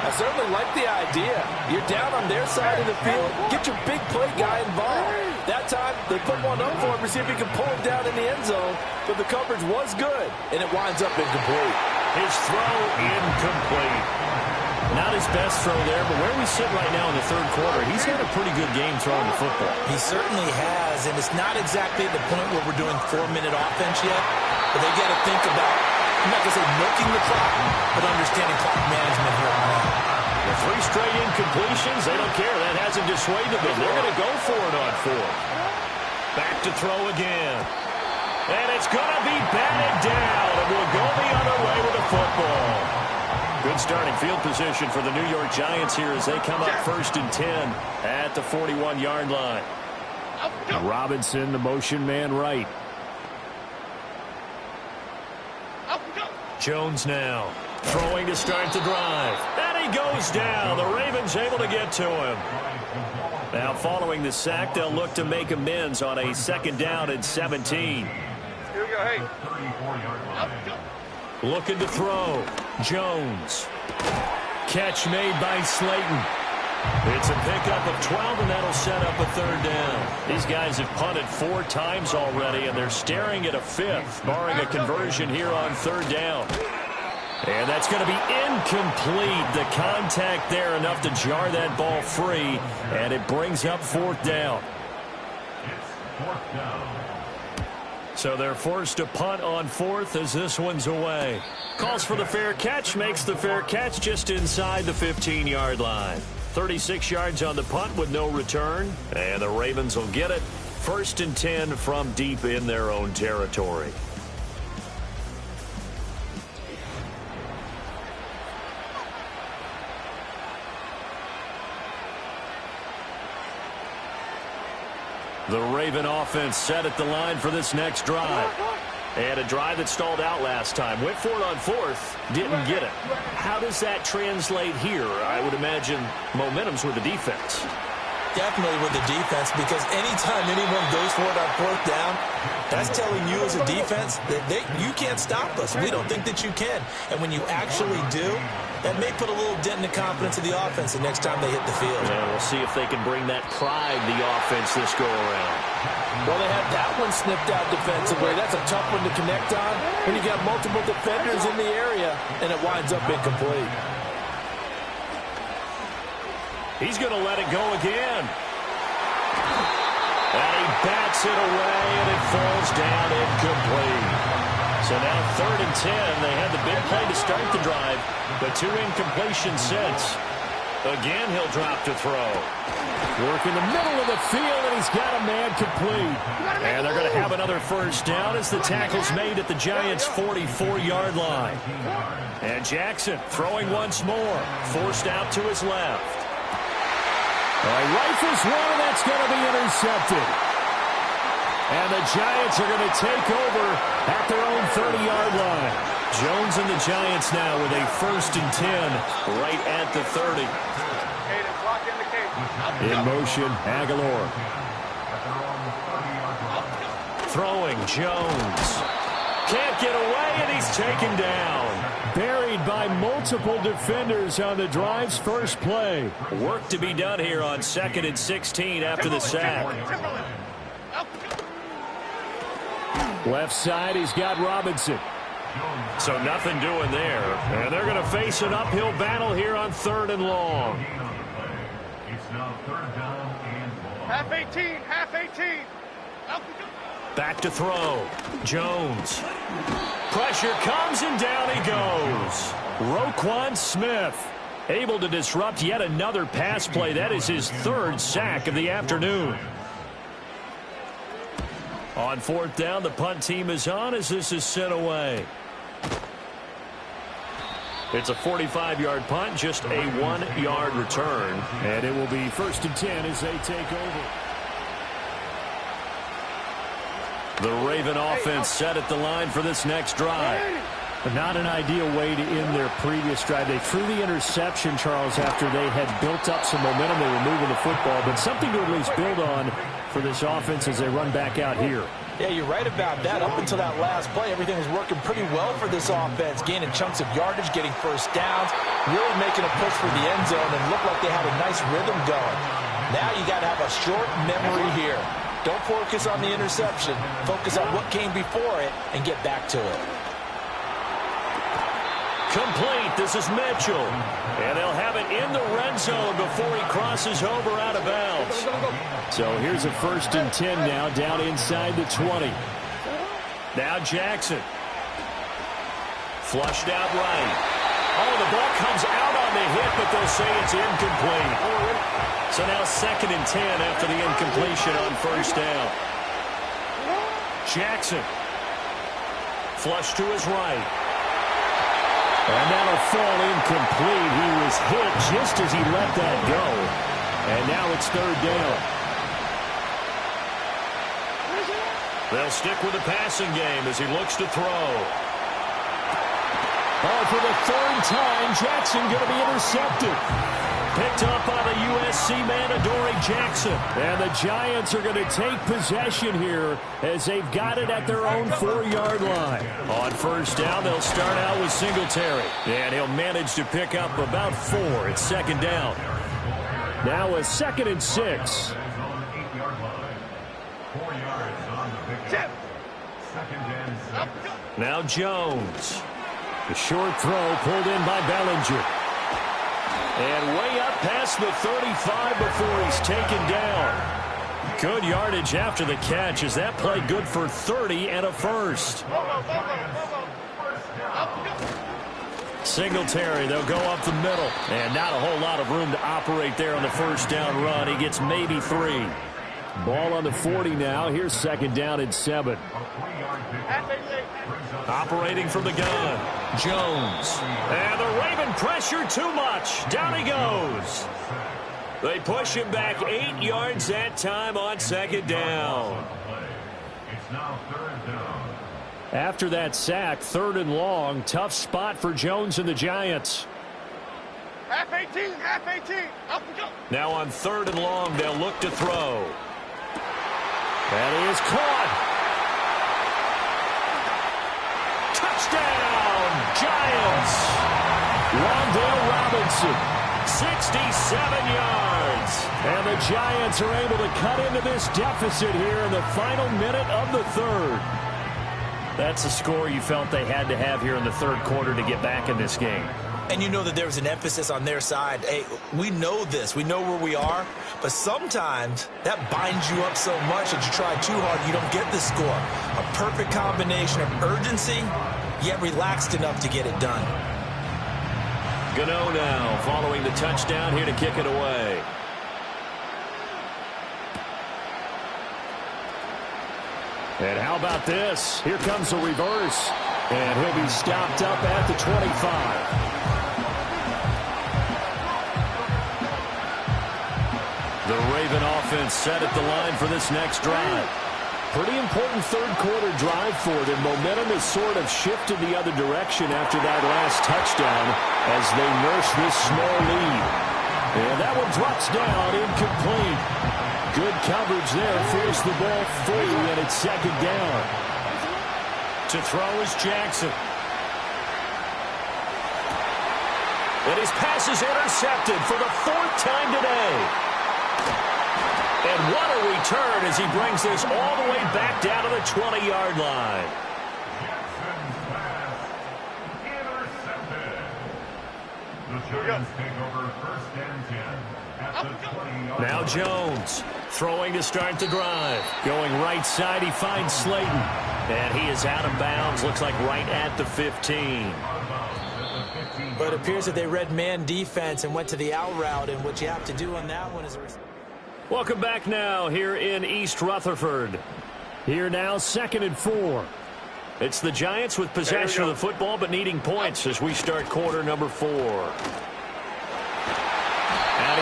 I certainly like the idea. You're down on their side of the field. Get your big play guy involved. That time, they put one up for him to see if he can pull it down in the end zone. But the coverage was good, and it winds up incomplete. His throw incomplete. Not his best throw there, but where we sit right now in the third quarter, he's had a pretty good game throwing the football. He certainly has, and it's not exactly at the point where we're doing 4-minute offense yet, but they got to think about, I'm not going to say milking the clock, but understanding clock management here on out. The 3 straight incompletions, they don't care. That hasn't dissuaded them. They're going to go for it on 4th. Back to throw again. And it's going to be batted down, and we'll go the other way with the football. Good starting field position for the New York Giants here as they come up 1st and 10 at the 41-yard line. Robinson, the motion man right. Jones now throwing to start the drive. And he goes down. The Ravens able to get to him. Now following the sack, they'll look to make amends on a 2nd down and 17. Here we go, hey. Looking to throw. Jones. Catch made by Slayton. It's a pickup of 12, and that'll set up a 3rd down. These guys have punted 4 times already, and they're staring at a 5th, barring a conversion here on 3rd down. And that's going to be incomplete. The contact there enough to jar that ball free, and it brings up 4th down. It's 4th down. So they're forced to punt on 4th as this one's away. Calls for the fair catch, makes the fair catch just inside the 15-yard line. 36 yards on the punt with no return, and the Ravens will get it. 1st and 10 from deep in their own territory. The Raven offense set at the line for this next drive. And a drive that stalled out last time. Went for it on 4th, didn't get it. How does that translate here? I would imagine momentum's with the defense. Definitely with the defense, because anytime anyone goes for it on 4th down, that's telling you as a defense that you can't stop us. We don't think that you can. And when you actually do, that may put a little dent in the confidence of the offense the next time they hit the field. Yeah, we'll see if they can bring that pride the offense this go-around. Well, they had that one snipped out defensively. That's a tough one to connect on when you got multiple defenders in the area, and it winds up incomplete. He's going to let it go again. And he bats it away, and it falls down incomplete. So now 3rd and 10. They had the big play to start the drive, but 2 incompletions since. Again, he'll drop to throw. Work in the middle of the field, and he's got a man complete. And they're going to have another first down as the tackle's made at the Giants' 44-yard line. And Jackson throwing once more. Forced out to his left. Rifles one, and that's going to be intercepted. And the Giants are going to take over at their own 30-yard line. Jones and the Giants now with a 1st and 10 right at the 30. In motion, Aguilar. Throwing, Jones. Can't get away, and he's taken down. Buried by multiple defenders on the drive's first play. Work to be done here on 2nd and 16 after the sack. Left side, he's got Robinson. So nothing doing there. And they're going to face an uphill battle here on 3rd and long. It's now 3rd down and long. Half 18, half 18. Back to throw. Jones. Pressure comes, and down he goes. Roquan Smith able to disrupt yet another pass play. That is his 3rd sack of the afternoon. On 4th down, the punt team is on as this is sent away. It's a 45-yard punt, just a 1-yard return. And it will be 1st and 10 as they take over. The Raven offense set at the line for this next drive. But not an ideal way to end their previous drive. They threw the interception, Charles, after they had built up some momentum. They were moving the football, but something to at least build on for this offense as they run back out here. Yeah, you're right about that. Up until that last play, everything was working pretty well for this offense, gaining chunks of yardage, getting first downs, really making a push for the end zone, and looked like they had a nice rhythm going. Now you got to have a short memory here. Don't focus on the interception. Focus on what came before it and get back to it. Complete. This is Mitchell. And they'll have it in the red zone before he crosses over out of bounds. So here's a 1st and 10 now, down inside the 20. Now Jackson. Flushed out right. Oh, the ball comes out on the hit, but they'll say it's incomplete. So now 2nd and 10 after the incompletion on 1st down. Jackson. Flush to his right. And that'll fall incomplete. He was hit just as he let that go. And now it's 3rd down. They'll stick with the passing game as he looks to throw. Oh, for the 3rd time, Jackson going to be intercepted. Picked up by the USC man, Adoree Jackson. And the Giants are going to take possession here as they've got it at their own 4-yard line. On 1st down, they'll start out with Singletary. And he'll manage to pick up about 4 at 2nd down. Now a 2nd and 6. Now Jones. The short throw pulled in by Bellinger. And way up past the 35 before he's taken down. Good yardage after the catch as that play good for 30 and a first. Singletary, they'll go up the middle. And not a whole lot of room to operate there on the 1st down run. He gets maybe 3. Ball on the 40 now. Here's 2nd down and 7. Operating from the gun, Jones. And the Raven pressure too much. Down he goes. They push him back 8 yards that time on 2nd down. It's now 3rd down. After that sack, 3rd and long. Tough spot for Jones and the Giants. Half 18, half 18. Up we go. Now on 3rd and long, they'll look to throw. And he is caught. Touchdown, Giants. Wan'Dale Robinson, 67 yards. And the Giants are able to cut into this deficit here in the final minute of the 3rd. That's a score you felt they had to have here in the 3rd quarter to get back in this game. And you know that there was an emphasis on their side. Hey, we know this. We know where we are. But sometimes that binds you up so much that you try too hard, you don't get the score. A perfect combination of urgency, yet relaxed enough to get it done. Gano now following the touchdown here to kick it away. And how about this? Here comes a reverse. And he'll be stopped up at the 25. The Raven offense set at the line for this next drive. Pretty important third-quarter drive for them. Momentum has sort of shifted the other direction after that last touchdown as they nurse this small lead. And that one drops down incomplete. Good coverage there. Forced the ball free, and it's second down. To throw is Jackson. And his pass is intercepted for the fourth time today. And what a return as he brings this all the way back down to the 20-yard line. Jackson's pass intercepted. The Giants take over first and 10 at the 20-yard line. Now Jones throwing to start the drive. Going right side, he finds Slayton. And he is out of bounds, looks like right at the 15. But it appears that they read man defense and went to the out route, and what you have to do on that one is... Welcome back now here in East Rutherford. Here now, 2nd and 4. It's the Giants with possession of the football but needing points as we start quarter number 4. And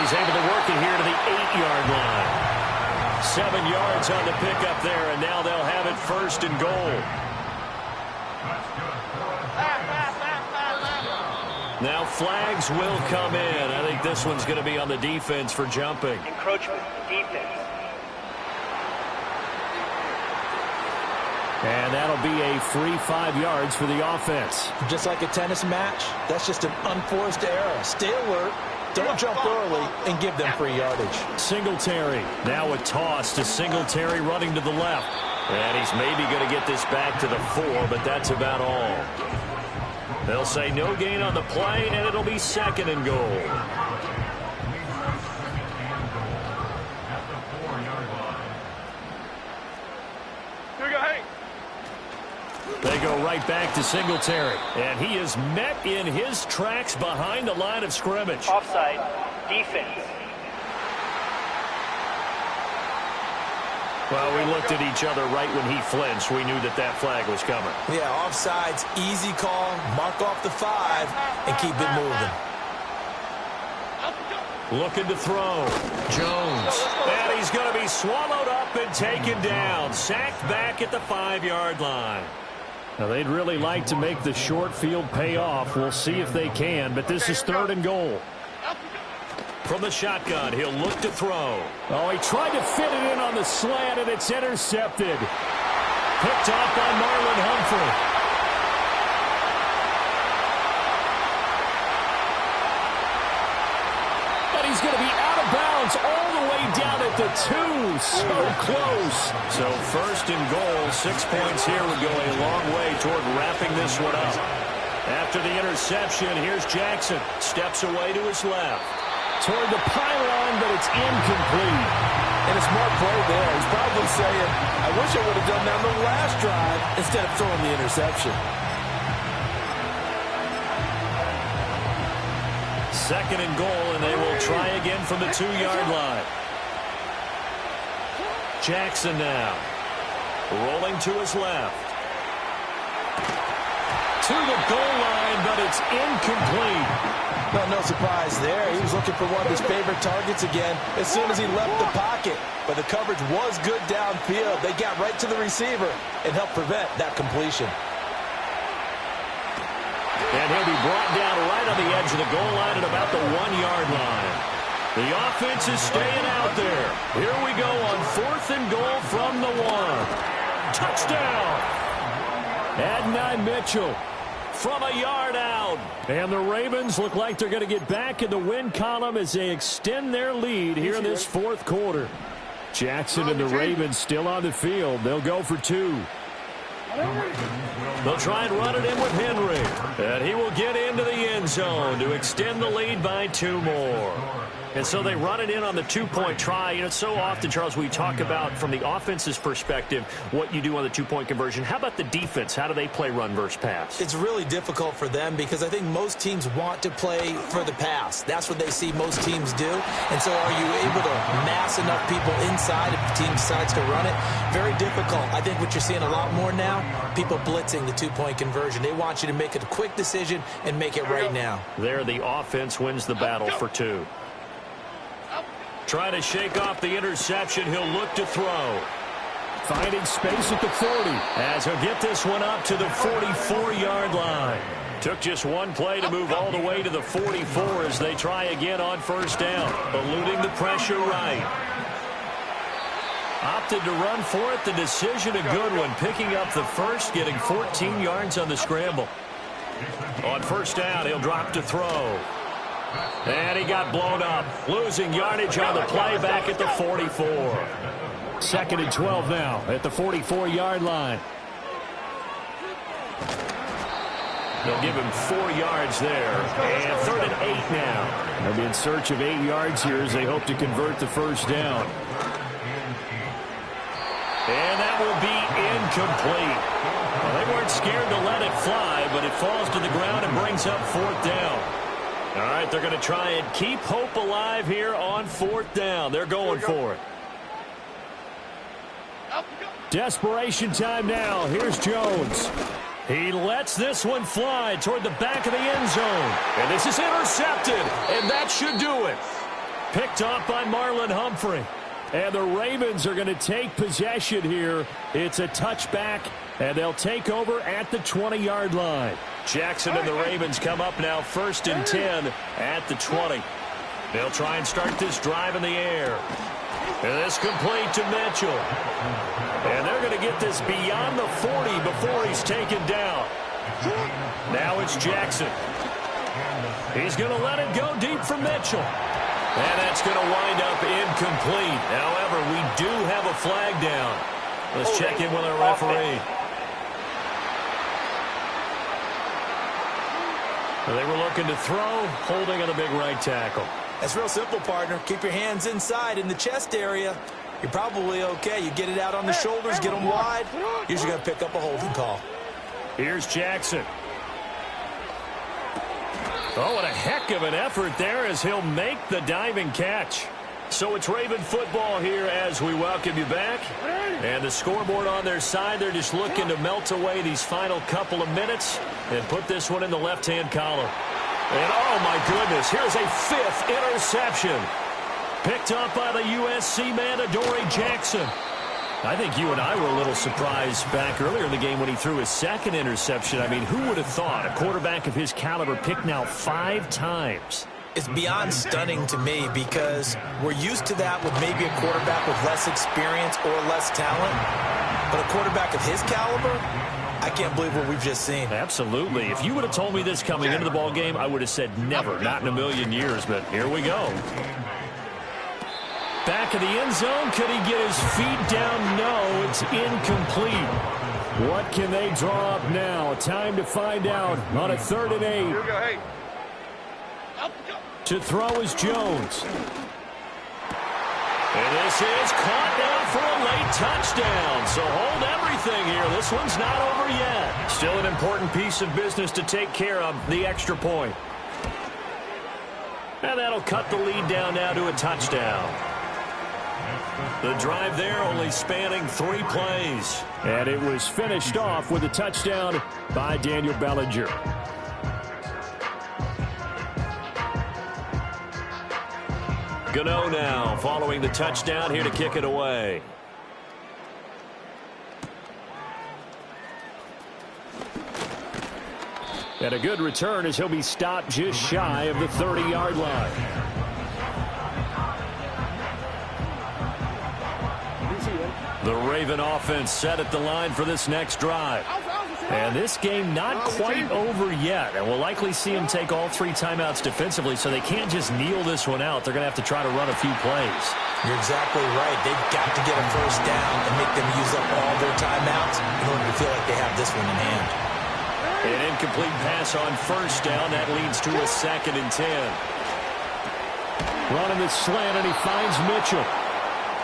he's able to work it here to the 8-yard line. 7 yards on the pickup there, and now they'll have it 1st and goal. Now flags will come in. I think this one's going to be on the defense for jumping. Encroachment, defense. And that'll be a free 5 yards for the offense. Just like a tennis match, that's just an unforced error. Stay alert, don't jump early, and give them free yardage. Singletary. Now a toss to Singletary running to the left. And he's maybe going to get this back to the 4, but that's about all. They'll say no gain on the play, and it'll be 2nd and goal. Here we go, hey. They go right back to Singletary, and he is met in his tracks behind the line of scrimmage. Offside, defense. Well, we looked at each other right when he flinched. We knew that that flag was coming. Yeah, offsides, easy call, mark off the 5, and keep it moving. Looking to throw. Jones. And he's going to be swallowed up and taken down. Sacked back at the 5-yard line. Now, they'd really like to make the short field pay off. We'll see if they can, but this is 3rd and goal. From the shotgun, he'll look to throw. Oh, he tried to fit it in on the slant, and it's intercepted. Picked off by Marlon Humphrey. And he's going to be out of bounds all the way down at the 2. So close. So 1st and goal, 6 points here would go a long way toward wrapping this one up. After the interception, here's Jackson. Steps away to his left. Toward the pylon, but it's incomplete. And a smart play there. He's probably saying, I wish I would have done that on the last drive instead of throwing the interception. 2nd and goal, and they will try again from the 2-yard line. Jackson now. Rolling to his left. To the goal line, but it's incomplete. Well, no surprise there. He was looking for one of his favorite targets again as soon as he left the pocket. But the coverage was good downfield. They got right to the receiver and helped prevent that completion. And he'll be brought down right on the edge of the goal line at about the 1-yard line. The offense is staying out there. Here we go on 4th and goal from the 1. Touchdown! Adonai Mitchell. From a yard out. And the Ravens look like they're going to get back in the win column as they extend their lead here in this 4th quarter. Jackson and the Ravens still on the field. They'll go for 2. They'll try and run it in with Henry. And he will get into the end zone to extend the lead by 2 more. And so they run it in on the two-point try. You know, so often, Charles, we talk about from the offense's perspective what you do on the two-point conversion. How about the defense? How do they play run versus pass? It's really difficult for them because I think most teams want to play for the pass. That's what they see most teams do. And so are you able to mass enough people inside if the team decides to run it? Very difficult. I think what you're seeing a lot more now, people blitzing the two-point conversion. They want you to make a quick decision and make it right now. There, the offense wins the battle for two. Trying to shake off the interception. He'll look to throw. Finding space at the 40. As he'll get this one up to the 44-yard line. Took just one play to move all the way to the 44 as they try again on first down. Eluding the pressure right. Opted to run for it. The decision a good one. Picking up the first, getting 14 yards on the scramble. On first down, he'll drop to throw. And he got blown up. Losing yardage on the play back at the 44. 2nd and 12 now at the 44-yard line. They'll give him 4 yards there. And 3rd and 8 now. They'll be in search of 8 yards here as they hope to convert the first down. And that will be incomplete. Well, they weren't scared to let it fly, but it falls to the ground and brings up 4th down. All right, they're going to try and keep hope alive here on 4th down. They're going for it. Desperation time now. Here's Jones. He lets this one fly toward the back of the end zone. And this is intercepted, and that should do it. Picked off by Marlon Humphrey. And the Ravens are going to take possession here. It's a touchback, and they'll take over at the 20-yard line. Jackson and the Ravens come up now 1st and 10 at the 20. They'll try and start this drive in the air. And this complete to Mitchell. And they're going to get this beyond the 40 before he's taken down. Now it's Jackson. He's going to let it go deep for Mitchell. And that's going to wind up incomplete. However, we do have a flag down. Let's check in with our referee. They were looking to throw, holding on the big right tackle. That's real simple, partner. Keep your hands inside in the chest area. You're probably okay. You get it out on the shoulders, get them wide. Usually going to pick up a holding call. Here's Jackson. Oh, what a heck of an effort there as he'll make the diving catch. So it's Raven football here as we welcome you back. And the scoreboard on their side, they're just looking to melt away these final couple of minutes and put this one in the left-hand column. And, oh, my goodness, here's a 5th interception. Picked up by the USC man, Adoree Jackson. I think you and I were a little surprised back earlier in the game when he threw his 2nd interception. I mean, who would have thought a quarterback of his caliber picked now 5 times? It's beyond stunning to me because we're used to that with maybe a quarterback with less experience or less talent. But a quarterback of his caliber, I can't believe what we've just seen. Absolutely. If you would have told me this coming into the ball game, I would have said never, not in a million years. But here we go. Back of the end zone. Could he get his feet down? No, it's incomplete. What can they draw up now? Time to find out on a 3rd and 8. Here we go, hey. To throw is Jones. And this is caught now for a late touchdown. So hold everything here. This one's not over yet. Still an important piece of business to take care of, the extra point. And that'll cut the lead down now to a touchdown. The drive there only spanning 3 plays. And it was finished off with a touchdown by Daniel Bellinger. Gano now following the touchdown here to kick it away. And a good return as he'll be stopped just shy of the 30-yard line. The Raven offense set at the line for this next drive. And this game not quite over yet. And we'll likely see them take all 3 timeouts defensively, so they can't just kneel this one out. They're going to have to try to run a few plays. You're exactly right. They've got to get a first down and make them use up all their timeouts in order to feel like they have this one in hand. An incomplete pass on first down. That leads to a 2nd and 10. Running the slant, and he finds Mitchell.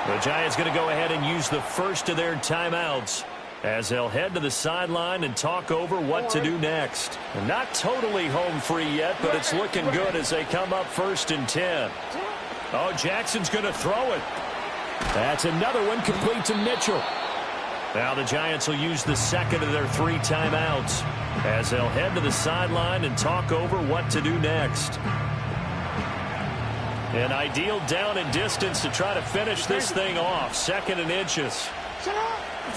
The Giants going to go ahead and use the first of their timeouts as they'll head to the sideline and talk over what to do next. Not totally home free yet, but it's looking good as they come up 1st and 10. Oh, Jackson's going to throw it. That's another one complete to Mitchell. Now the Giants will use the second of their 3 timeouts as they'll head to the sideline and talk over what to do next. An ideal down and distance to try to finish this thing off. 2nd and inches.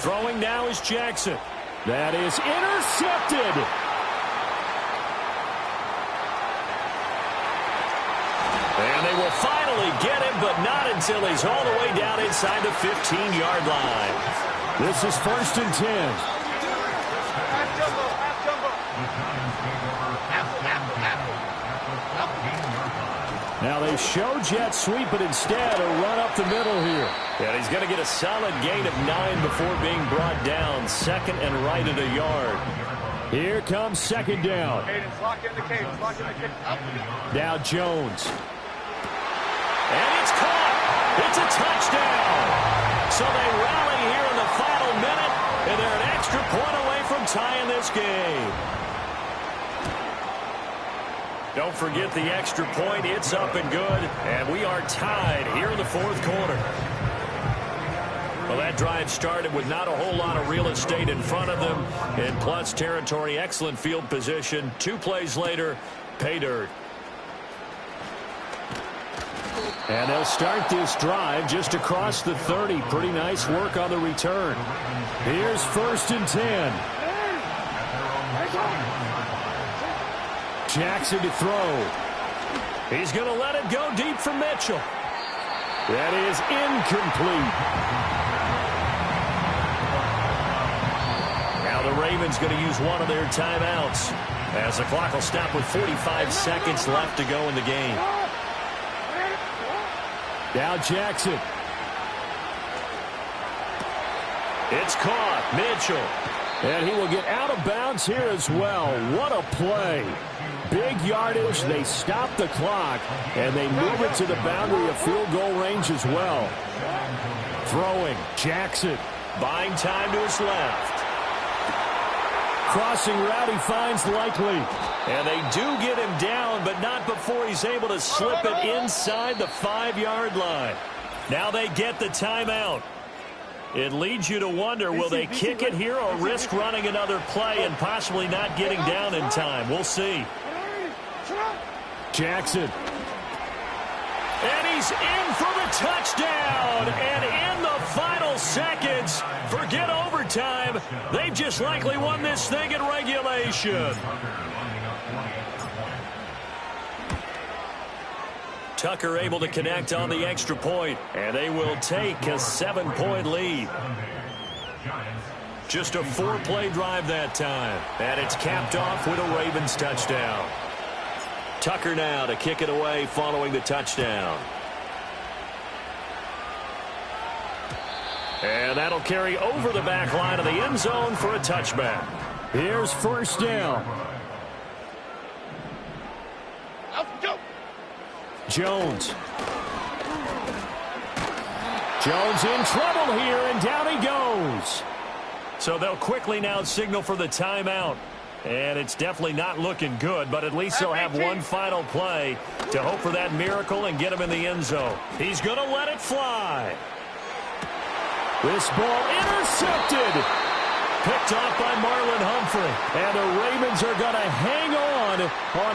Throwing now is Jackson. That is intercepted. And they will finally get him, but not until he's all the way down inside the 15-yard line. This is 1st and 10. Now they show jet sweep, but instead a run up the middle here. And he's going to get a solid gain of 9 before being brought down. 2nd and right at a yard. Here comes 2nd down. Cadence, lock in the cadence, lock in the cadence. Now Jones. And it's caught. It's a touchdown. So they rally here in the final minute, and they're an extra point away from tying this game. Don't forget the extra point. It's up and good. And we are tied here in the 4th quarter. Well, that drive started with not a whole lot of real estate in front of them. In plus territory, excellent field position. 2 plays later, pay dirt. And they'll start this drive just across the 30. Pretty nice work on the return. Here's 1st and 10. Jackson to throw. He's going to let it go deep for Mitchell. That is incomplete. Now the Ravens going to use one of their timeouts as the clock will stop with 45 seconds left to go in the game. Now Jackson. It's caught. Mitchell. And he will get out of bounds here as well. What a play. Big yardage. They stop the clock, and they move it to the boundary of field goal range as well. Throwing. Jackson. Buying time to his left. Crossing route, he finds Likely. And they do get him down, but not before he's able to slip it inside the 5-yard line. Now they get the timeout. It leads you to wonder, will they kick it here or risk running another play and possibly not getting down in time? We'll see. Jackson. And he's in for the touchdown. And in the final seconds, forget overtime. They've just likely won this thing in regulation. Tucker able to connect on the extra point, and they will take a 7-point lead. Just a 4-play drive that time, and it's capped off with a Ravens touchdown. Tucker now to kick it away following the touchdown. And that'll carry over the back line of the end zone for a touchback. Here's 1st down. Jones. Jones in trouble here, and down he goes. So they'll quickly now signal for the timeout. And it's definitely not looking good, but at least they'll have one final play to hope for that miracle and get him in the end zone. He's going to let it fly. This ball intercepted. Picked off by Marlon Humphrey. And the Ravens are going to hang on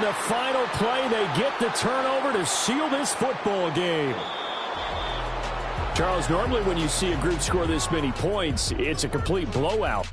the final play. They get the turnover to seal this football game. Charles, normally when you see a group score this many points, it's a complete blowout.